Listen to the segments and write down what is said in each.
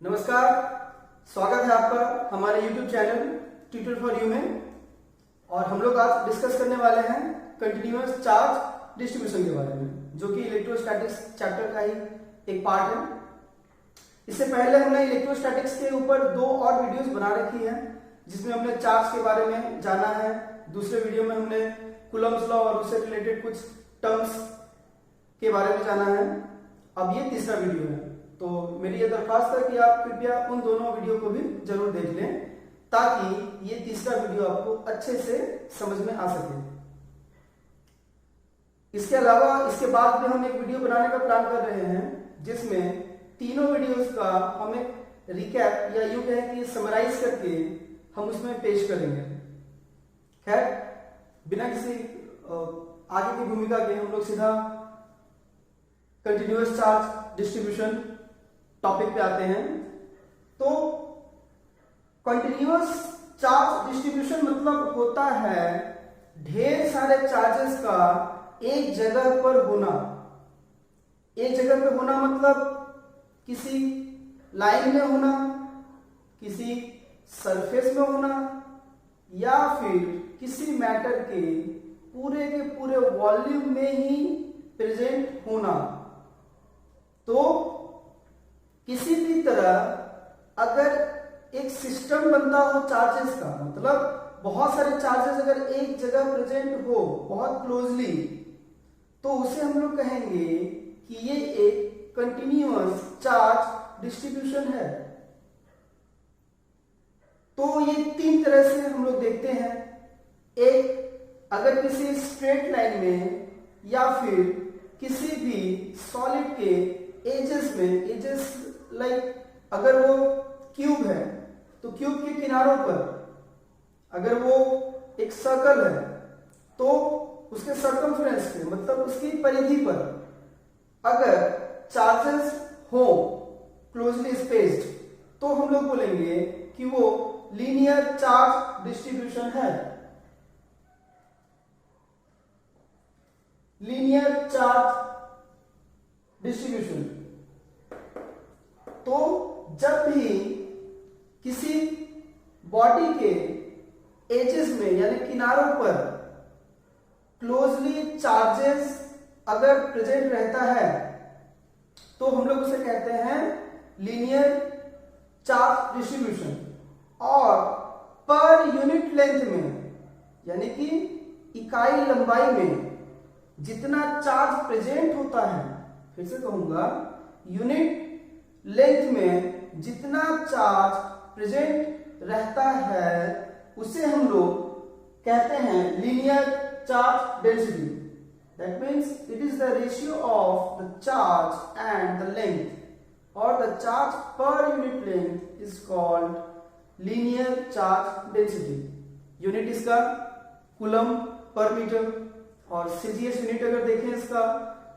नमस्कार, स्वागत है आपका हमारे YouTube channel tutor for you में। और हम लोग आज डिस्कस करने वाले हैं कंटिन्यूअस चार्ज डिस्ट्रीब्यूशन के बारे में, जो कि इलेक्ट्रोस्टैटिक्स चैप्टर का ही एक पार्ट है। इससे पहले हमने इलेक्ट्रोस्टैटिक्स के ऊपर 2 और वीडियोस बना रखी है, जिसमें हमने चार्ज के बारे में जाना है। दूसरे वीडियो में हमने कूलम्ब्स लॉ और उससे रिलेटेड कुछ टर्म्स के बारे में जाना है। अब ये तीसरा वीडियो है, तो मेरी ये दरख्वास्त है कि आप कृपया उन दोनों वीडियो को भी जरूर देख लें, ताकि ये तीसरा वीडियो आपको अच्छे से समझ में आ सके। इसके अलावा इसके बाद में हम एक वीडियो बनाने का प्लान कर रहे हैं, जिसमें तीनों वीडियोस का हम एक रिकैप या यूं कहें कि समराइज करके हम उसमें पेश करेंगे। खैर, बिना किसी आगे की भूमिका के हम लोग सीधा कंटिन्यूअस चार्ज डिस्ट्रीब्यूशन टॉपिक पे आते हैं। तो कंटिन्यूअस चार्ज डिस्ट्रीब्यूशन मतलब होता है ढेर सारे चार्जेस का एक जगह पर होना। एक जगह पर होना मतलब किसी लाइन में होना, किसी सरफेस में होना, या फिर किसी मैटर के पूरे वॉल्यूम में ही प्रेजेंट होना। तो किसी भी तरह अगर एक सिस्टम बनता हो चार्जेस का, मतलब बहुत सारे चार्जेस अगर एक जगह प्रेजेंट हो बहुत क्लोजली, तो उसे हम लोग कहेंगे कि ये एक कंटिन्यूअस चार्ज डिस्ट्रीब्यूशन है। तो ये 3 तरह से हम लोग देखते हैं। एक, अगर किसी स्ट्रेट लाइन में या फिर किसी भी सॉलिड के एजेस में, एजेस लाइक अगर वो क्यूब है तो क्यूब के किनारों पर, अगर वो एक सर्कल है तो उसके सर्कमफ्रेंस पे, मतलब उसकी परिधि पर अगर चार्जेस हो क्लोजली स्पेस्ड, तो हम लोग बोलेंगे कि वो लीनियर चार्ज डिस्ट्रीब्यूशन है। Linear charge distribution. तो जब भी किसी बॉडी के एजेस में यानी किनारों पर क्लोजली चार्जेस अगर प्रेजेंट रहता है, तो हम लोग उसे कहते हैं लीनियर चार्ज डिस्ट्रीब्यूशन। और पर यूनिट लेंथ में, यानी कि इकाई लंबाई में जितना चार्ज प्रेजेंट होता है, फिर से कहूंगा, यूनिट लेंथ में जितना चार्ज प्रेजेंट रहता है, उसे हम लोग कहते हैं linear charge density. That means it is the ratio of the charge and the length, और the charge per unit length is called linear charge density. Unit इसका कूलम्ब पर मीटर, और सीजीएस यूनिट अगर देखें इसका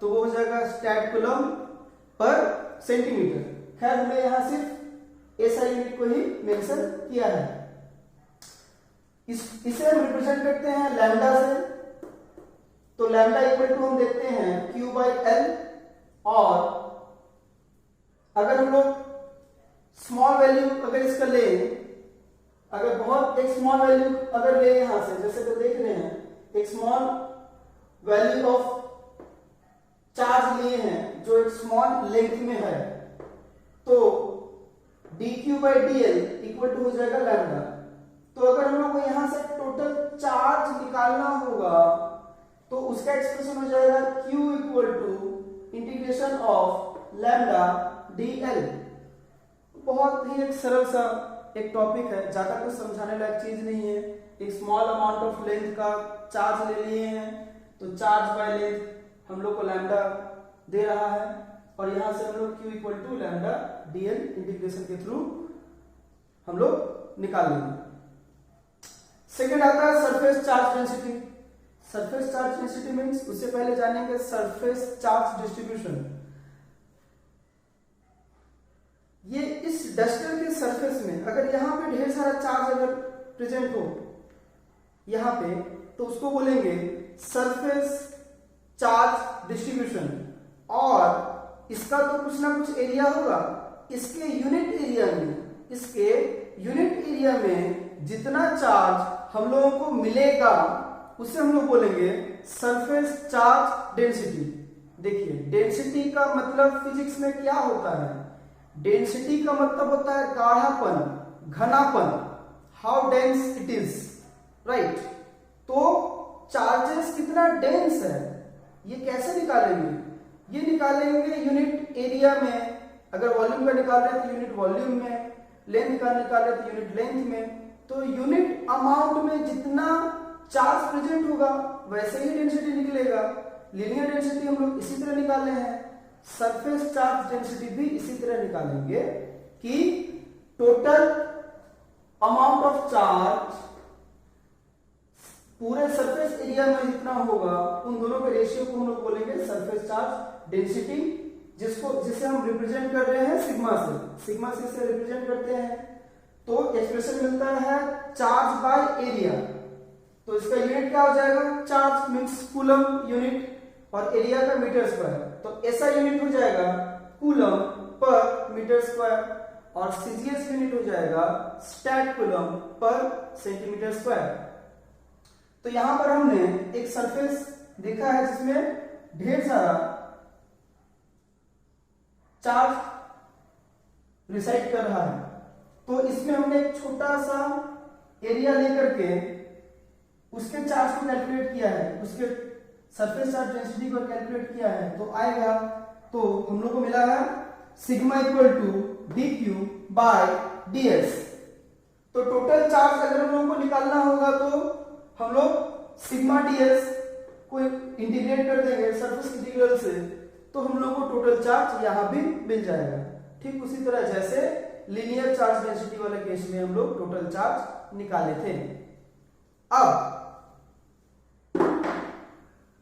तो वो हो जाएगा स्टैट कूलम्ब पर सेंटीमीटर। खैर, हमने यहां सिर्फ एसआई यूनिट को ही मेंशन किया है। इसे हम रिप्रेजेंट करते हैं लैम्डा से। तो लैम्डा इक्वल टू हम देखते हैं Q बाई L। और अगर हम लोग स्मॉल वैल्यू अगर इसका ले, अगर बहुत एक स्मॉल वैल्यू अगर ले यहां से, जैसे तो देख रहे हैं एक स्मॉल वैल्यू ऑफ चार्ज लिए हैं जो एक स्मॉल लेंथ में है, तो dq by dl equal to हो जाएगा लैम्डा। तो अगर हम लोग को यहां से टोटल चार्ज निकालना होगा, तो उसका एक्सप्रेशन हो जाएगा q equal to integration of lambda dl। बहुत ही एक सरल सा एक टॉपिक है, ज्यादा कुछ समझाने लायक चीज नहीं है। एक स्मॉल अमाउंट ऑफ लेंथ का चार्ज ले लिए हैं, तो चार्ज बाय लेंथ हम लोग को लैम्डा दे रहा है, और यहां से हम लोग q equal to lambda dl integration के थ्रू हम लोग निकाल लेंगे। सेकेंड आता है surface charge density. Surface charge density means, उससे पहले जानेंगे सरफेस चार्ज डिस्ट्रीब्यूशन। ये इस डस्टर के सरफेस में अगर यहां पे ढेर सारा चार्ज अगर प्रेजेंट हो यहां पे, तो उसको बोलेंगे सरफेस चार्ज डिस्ट्रीब्यूशन। और इसका तो कुछ ना कुछ एरिया होगा, इसके यूनिट एरिया में जितना चार्ज हम लोगों को मिलेगा उसे हम लोग बोलेंगे सरफेस चार्ज डेंसिटी। देखिए, डेंसिटी का मतलब फिजिक्स में क्या होता है? डेंसिटी का मतलब होता है गाढ़ापन, घनापन, how dense it is, right. तो चार्जेस कितना डेंस है ये कैसे निकालेंगे? ये निकालेंगे यूनिट एरिया में। अगर वॉल्यूम का निकाल रहे हैं तो यूनिट वॉल्यूम में, लेंथ का निकाल रहे हैं तो यूनिट लेंथ में। तो यूनिट अमाउंट में जितना चार्ज प्रेजेंट होगा वैसे ही डेंसिटी निकलेगा। लीनियर डेंसिटी हम लोग इसी तरह निकाले हैं, सरफेस चार्ज डेंसिटी भी इसी तरह निकालेंगे कि टोटल अमाउंट ऑफ चार्ज पूरे सरफेस एरिया में जितना होगा उन दोनों के रेशियो को हम लोग बोलेंगे सरफेस चार्ज डेंसिटी, जिसे हम रिप्रेजेंट कर रहे हैं सिग्मा से इसे रिप्रेजेंट करते हैं। तो एक्सप्रेशन मिलता है चार्ज बाय एरिया। तो इसका यूनिट क्या हो जाएगा? चार्ज मींस कूलम यूनिट और एरिया का मीटर स्क्वायर। तो ऐसा यूनिट हो जाएगा कूलम पर मीटर स्क्वायर और सीजीएस यूनिट हो जाएगा stat coulomb per centimetre square. तो यहां पर हमने एक सरफेस देखा है जिसमें ढेर सारा चार्ज रिसाइड कर रहा है। तो इसमें हमने एक छोटा सा एरिया लेकर के उसके चार्ज को कैलकुलेट किया है, उसके सरफेस चार्ज डेंसिटी को कैलकुलेट किया है। तो आएगा, तो हम लोग को मिला है sigma equal to D Q by D S. तो टोटल चार्ज अगर हम लोगों को निकालना होगा तो हम लोग सिग्मा डी एस को इंटीग्रेट कर देंगे सरफेस इंटीग्रल से, तो हम लोग को टोटल चार्ज यहां भी मिल जाएगा। ठीक उसी तरह जैसे लीनियर चार्ज डेंसिटी वाले केस में हम लोग टोटल चार्ज निकाले थे। अब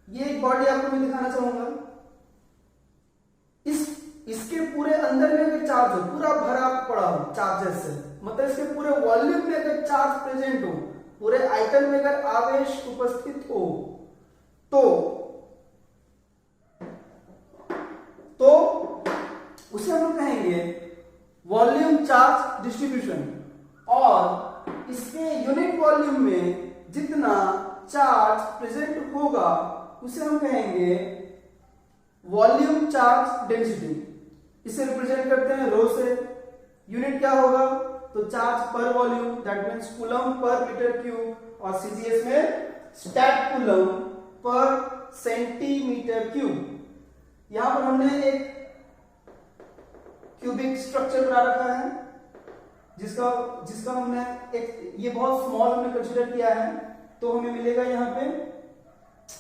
ये एक बॉडी आपको मैं दिखाना चाहूंगा। इसके पूरे अंदर में अगर चार्ज हो, पूरा भरा पड़ा हो चार्जेस से, मतलब इसके पूरे वॉल्यूम में अगर चार्ज प्रेजेंट हो, पूरे आइटम में अगर आवेश उपस्थित हो तो उसे हम लोग कहेंगे वॉल्यूम चार्ज डिस्ट्रीब्यूशन। और इसके यूनिट वॉल्यूम में जितना चार्ज प्रेजेंट होगा उसे हम कहेंगे वॉल्यूम चार्ज डेंसिटी। इसे रिप्रेजेंट करते हैं रो से। यूनिट क्या होगा? तो charge per volume, that means coulomb per metre cube, और सीजीएस में stat coulomb per centimetre cube. यहां पर हमने एक क्यूबिक स्ट्रक्चर बना रखा है जिसका हमने एक, ये बहुत स्मॉल हमने कंसीडर किया है। तो हमें मिलेगा यहाँ पे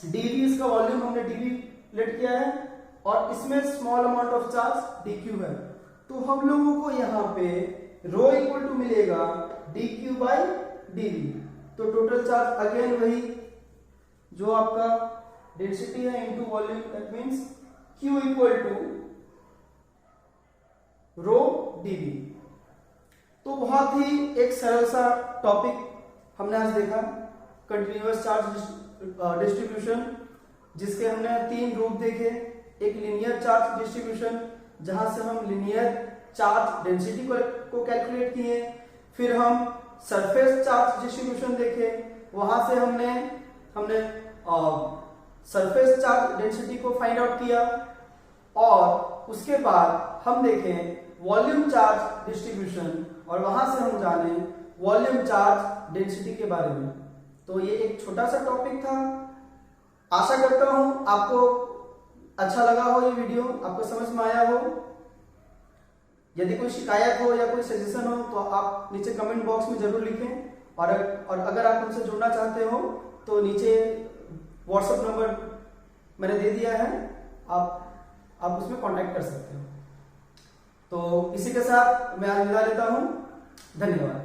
डीवी, इसका वॉल्यूम हमने डीवी लेट किया है और इसमें small amount of charge DQ है। तो हम लोगों को यहाँ पे रो इक्वल टू मिलेगा डीक्यू बाई डीवी। तो टोटल चार्ज अगेन वही जो आपका डेंसिटी है into volume, that means Q equal to rho DV. तो बहुत ही एक सरल सा टॉपिक हमने आज देखा, कंटिन्यूअस चार्ज डिस्ट्रीब्यूशन, जिसके हमने 3 रूप देखे। एक लीनियर चार्ज डिस्ट्रीब्यूशन जहां से हम लीनियर चार्ज डेंसिटी को कैलकुलेट किए, फिर हम सरफेस चार्ज डिस्ट्रीब्यूशन देखे, वहां से हमने सरफेस चार्ज डेंसिटी को फाइंड आउट किया, और उसके बाद हम देखें वॉल्यूम चार्ज डिस्ट्रीब्यूशन और वहां से हम जाने वॉल्यूम चार्ज डेंसिटी के बारे में। तो ये एक छोटा सा टॉपिक था। आशा करता हूं आपको अच्छा लगा हो, ये वीडियो आपको समझ में आया हो। यदि कोई शिकायत हो या कोई सजेशन हो तो आप नीचे कमेंट बॉक्स में जरूर लिखें, और अगर आप हमसे जुड़ना चाहते हो तो नीचे व्हाट्सएप नंबर मैंने दे दिया है, आप उसमें कांटेक्ट कर सकते हो। तो इसी के साथ मैं अलविदा लेता हूं। धन्यवाद।